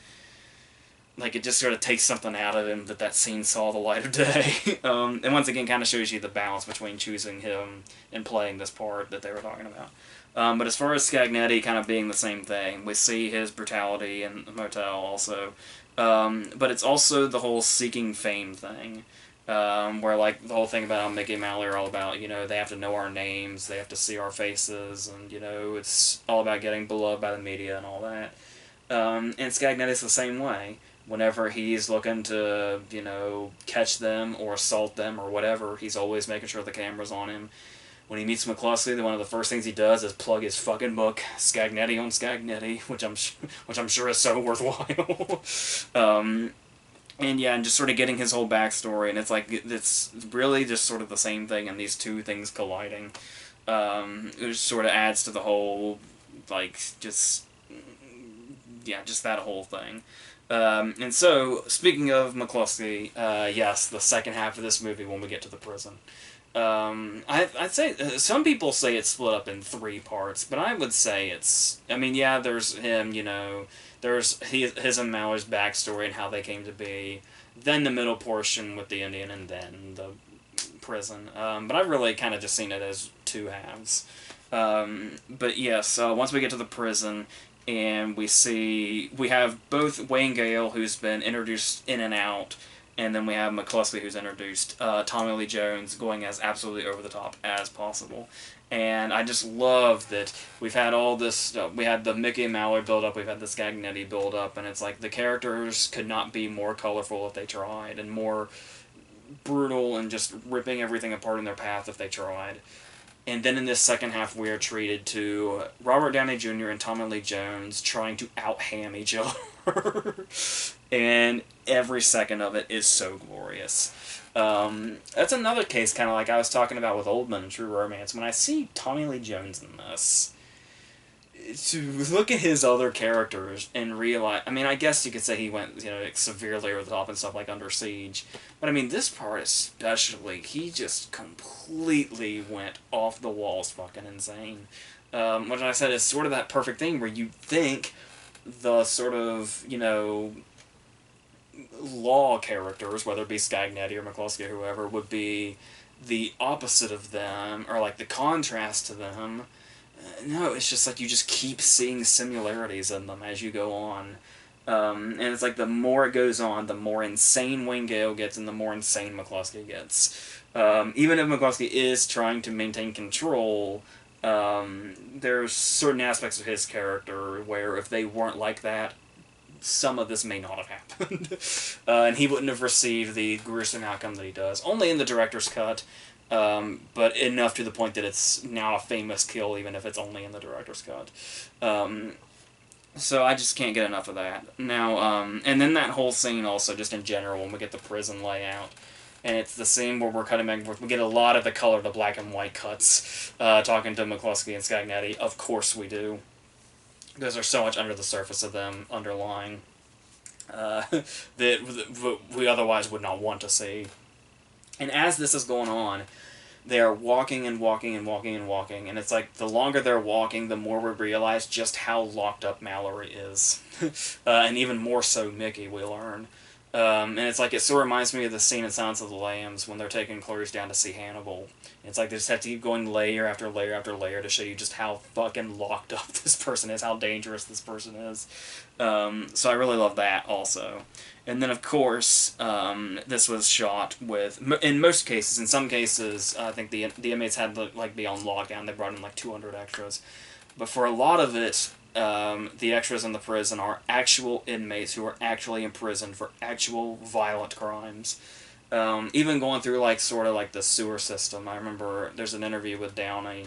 like, it just sort of takes something out of him that scene saw the light of day. And once again, kind of shows you the balance between choosing him and playing this part that they were talking about. But as far as Scagnetti kind of being the same thing, we see his brutality in the motel also. But it's also the whole seeking fame thing. Where, like, the whole thing about Mickey and Mallory are all about, they have to know our names, they have to see our faces, and, it's all about getting beloved by the media and all that. And Scagnetti's the same way. Whenever he's looking to, catch them or assault them or whatever, he's always making sure the camera's on him. When he meets McCluskey, one of the first things he does is plug his fucking book, Scagnetti on Scagnetti, which I'm sure is so worthwhile. And yeah, and just sort of getting his whole backstory, and it's really just sort of the same thing, and these two things colliding, it just sort of adds to the whole, like, just that whole thing. And so, speaking of McCluskey, yes, the second half of this movie when we get to the prison. I'd say, some people say it's split up in 3 parts, but I would say yeah, there's him, there's his and Mallory's backstory and how they came to be, then the middle portion with the Indian, and then the prison. But I've really kind of just seen it as 2 halves. But yes, once we get to the prison, and we have both Wayne Gale, who's been introduced in and out, and then we have McCluskey, who's introduced, Tommy Lee Jones going as absolutely over the top as possible. And I just love that we've had all this, we had the Mickey and Mallory build-up, we've had the Scagnetti build-up, and it's like the characters could not be more colorful if they tried, and more brutal and just ripping everything apart in their path if they tried. And then in this second half, we are treated to Robert Downey Jr. and Tommy Lee Jones trying to out-ham each other. And every second of it is so glorious. That's another case, kind of like I was talking about with Oldman and True Romance. When I see Tommy Lee Jones in this, to look at his other characters and realize, I mean, I guess you could say he went, severely over the top and stuff like Under Siege, but I mean, this part especially, he just completely went off the walls fucking insane. Which I said is sort of that perfect thing where you think the sort of, law characters, whether it be Scagnetti or McCluskey or whoever, would be the opposite of them, or like the contrast to them. No, it's just like you just keep seeing similarities in them as you go on. And it's like the more it goes on, the more insane Wayne Gale gets and the more insane McCluskey gets. Even if McCluskey is trying to maintain control, there's certain aspects of his character where if they weren't like that, some of this may not have happened. And he wouldn't have received the gruesome outcome that he does. Only in the director's cut. But enough to the point that it's now a famous kill, even if it's only in the director's cut. So I just can't get enough of that. Now, and then that whole scene also, just in general, when we get the prison layout, and it's the scene where we're cutting back and forth. We get a lot of the color, the black and white cuts, talking to McCluskey and Scagnetti. Of course we do. Because there's so much under the surface of them underlying that we otherwise would not want to see. And as this is going on, they are walking and walking and walking and walking, and it's like the longer they're walking, the more we realize just how locked up Mallory is. And even more so Mickey, we learn. And it's like, it sort of reminds me of the scene in Silence of the Lambs when they're taking Clarice down to see Hannibal. It's like they just have to keep going layer after layer after layer to show you just how fucking locked up this person is, how dangerous this person is. So I really love that also. And then, of course, this was shot with, in most cases, in some cases, I think the inmates had to, like, be on lockdown. They brought in, like, 200 extras. But for a lot of it, the extras in the prison are actual inmates who are actually imprisoned for actual violent crimes. Even going through like sort of like the sewer system. I remember there's an interview with Downey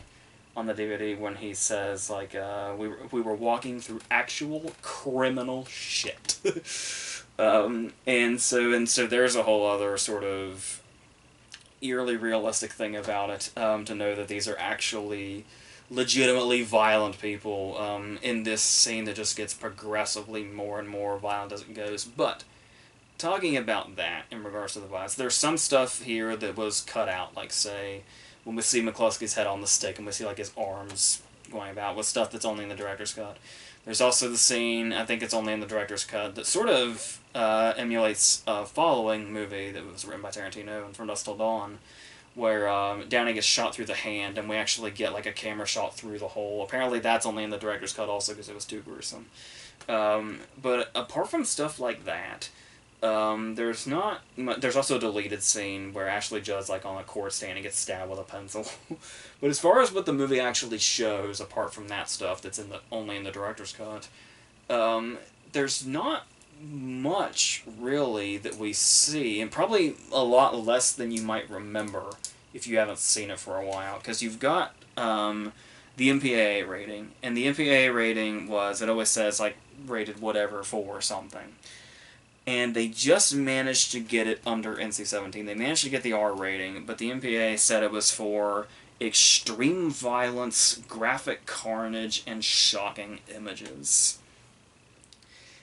on the DVD when he says like we were walking through actual criminal shit. And so there's a whole other sort of eerily realistic thing about it, to know that these are actually legitimately violent people, in this scene that just gets progressively more and more violent as it goes. But talking about that in regards to the violence, there's some stuff here that was cut out, like say when we see McCluskey's head on the stick and we see like his arms going about, with stuff that's only in the director's cut. There's also the scene, I think it's only in the director's cut, that sort of emulates a following movie that was written by Tarantino, and From Dusk Till Dawn, where Downey gets shot through the hand, and we actually get like a camera shot through the hole. Apparently, that's only in the director's cut also because it was too gruesome. But apart from stuff like that, there's not. There's also a deleted scene where Ashley Judd's like on a court stand and gets stabbed with a pencil. But as far as what the movie actually shows, apart from that stuff that's only in the director's cut, there's not much really that we see, and probably a lot less than you might remember if you haven't seen it for a while. Because you've got the MPAA rating, and the MPAA rating was, it always says like rated whatever for something. And they just managed to get it under NC-17. They managed to get the R rating, but the MPAA said it was for extreme violence, graphic carnage, and shocking images.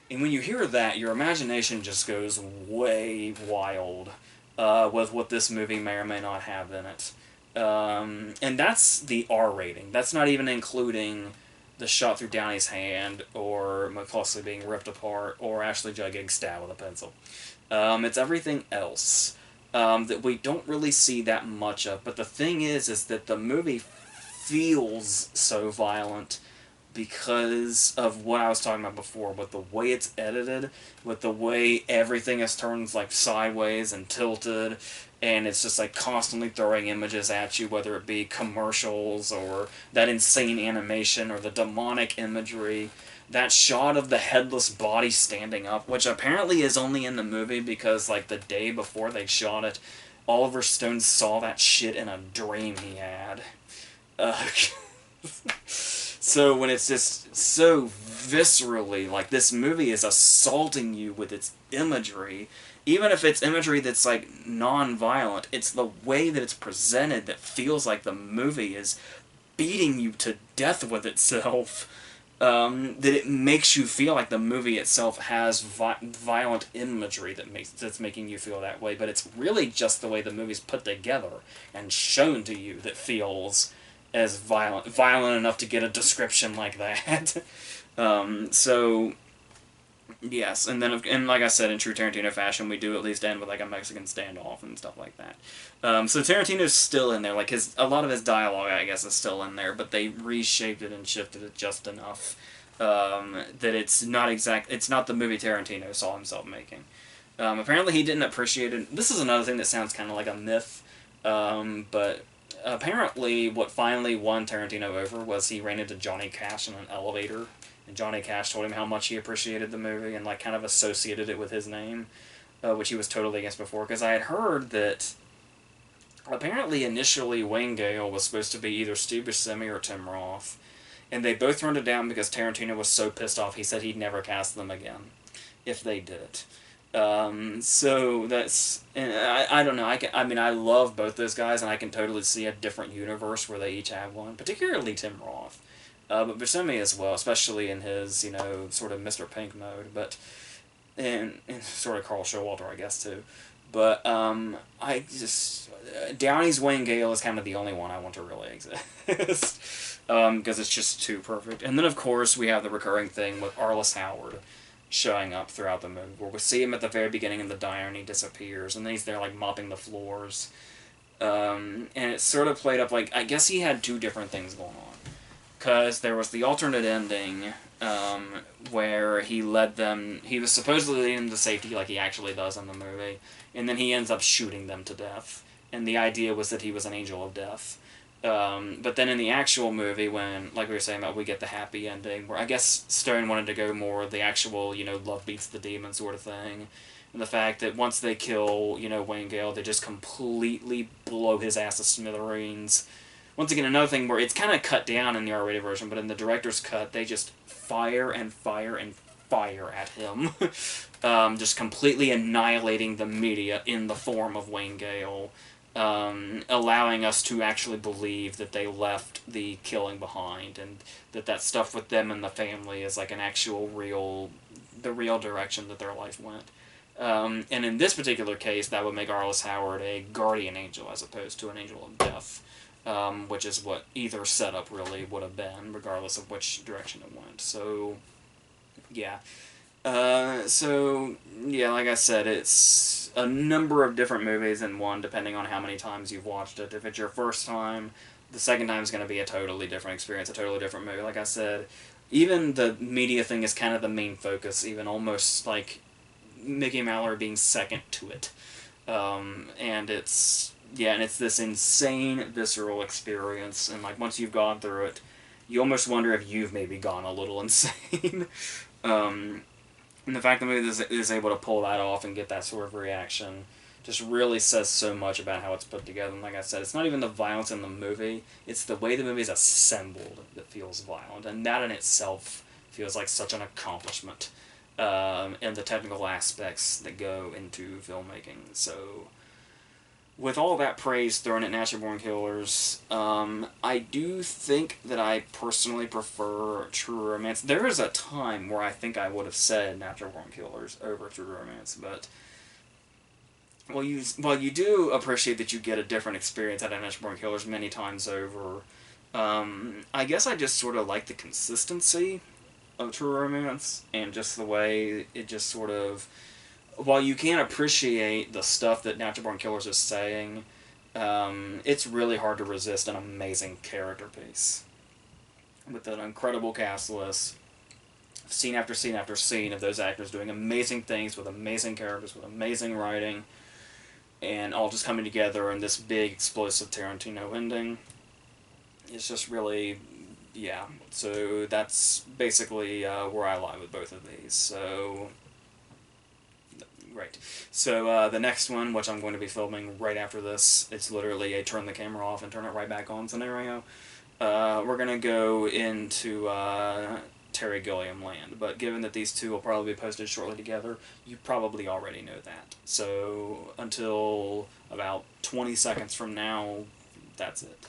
And when you hear that, your imagination just goes way wild with what this movie may or may not have in it. And that's the R rating. That's not even including the shot through Downey's hand, or McCluskey being ripped apart, or Ashley Judd getting stabbed with a pencil. It's everything else that we don't really see that much of. But the thing is that the movie feels so violent because of what I was talking about before, with the way it's edited, with the way everything is turned like sideways and tilted, and it's just like constantly throwing images at you, whether it be commercials or that insane animation or the demonic imagery. That shot of the headless body standing up, which apparently is only in the movie because like the day before they shot it, Oliver Stone saw that shit in a dream he had. So when it's just so viscerally, like this movie is assaulting you with its imagery, even if it's imagery that's like non-violent, it's the way that it's presented that feels like the movie is beating you to death with itself. That it makes you feel like the movie itself has violent imagery that's making you feel that way, but it's really just the way the movie's put together and shown to you that feels as violent enough to get a description like that. So yes, and like I said, in true Tarantino fashion, we do at least end with like a Mexican standoff and stuff like that. So Tarantino's still in there, like a lot of his dialogue, I guess, is still in there, but they reshaped it and shifted it just enough that it's not the movie Tarantino saw himself making. Apparently, he didn't appreciate it. This is another thing that sounds kind of like a myth, but apparently, what finally won Tarantino over was he ran into Johnny Cash in an elevator, and Johnny Cash told him how much he appreciated the movie and like kind of associated it with his name, which he was totally against before. Because I had heard that apparently initially Wayne Gale was supposed to be either Steve Buscemi or Tim Roth, and they both turned it down because Tarantino was so pissed off he said he'd never cast them again if they did it. So that's, and I don't know, I mean, I love both those guys, and I can totally see a different universe where they each have one, particularly Tim Roth, but Buscemi as well, especially in his, sort of Mr. Pink mode, but, and sort of Carl Showalter, I guess, too, but, I just, Downey's Wayne Gale is kind of the only one I want to really exist, because it's just too perfect, and then, of course, we have the recurring thing with Arliss Howard showing up throughout the movie, where we see him at the very beginning in the diner and he disappears, and then he's there like mopping the floors, and it's sort of played up like, I guess he had two different things going on, because there was the alternate ending where he was supposedly leading them to safety like he actually does in the movie, and then he ends up shooting them to death, and the idea was that he was an angel of death. But then in the actual movie, when, like we were saying about, we get the happy ending, where I guess Stone wanted to go more the actual, love beats the demon sort of thing, and the fact that once they kill, Wayne Gale, they just completely blow his ass to smithereens. Once again, another thing where it's kind of cut down in the R-rated version, but in the director's cut, they just fire and fire and fire at him. Just completely annihilating the media in the form of Wayne Gale, allowing us to actually believe that they left the killing behind, and that stuff with them and the family is like an actual the real direction that their life went. And in this particular case, that would make Arliss Howard a guardian angel as opposed to an angel of death, which is what either setup really would have been, regardless of which direction it went. So, yeah. Like I said, it's a number of different movies in one, depending on how many times you've watched it. If it's your first time, the second time is going to be a totally different experience, a totally different movie. Like I said, even the media thing is kind of the main focus, even almost like Mickey and Mallory being second to it. And it's this insane, visceral experience, and like once you've gone through it, you almost wonder if you've maybe gone a little insane. And the fact the movie is able to pull that off and get that sort of reaction just really says so much about how it's put together. And like I said, it's not even the violence in the movie, it's the way the movie is assembled that feels violent. And that in itself feels like such an accomplishment, and the technical aspects that go into filmmaking. So, with all that praise thrown at Natural Born Killers, I do think that I personally prefer True Romance. There is a time where I think I would have said Natural Born Killers over True Romance, but while you do appreciate that you get a different experience out of Natural Born Killers many times over, I guess I just sort of like the consistency of True Romance, and just the way it just sort of, while you can't appreciate the stuff that Natural Born Killers is saying, it's really hard to resist an amazing character piece. With an incredible cast list, scene after scene after scene of those actors doing amazing things with amazing characters, with amazing writing, and all just coming together in this big, explosive Tarantino ending. It's just really, yeah. So that's basically where I lie with both of these. So, right. So the next one, which I'm going to be filming right after this, it's literally a turn the camera off and turn it right back on scenario. We're going to go into Terry Gilliam land, but given that these two will probably be posted shortly together, you probably already know that. So until about 20 seconds from now, that's it.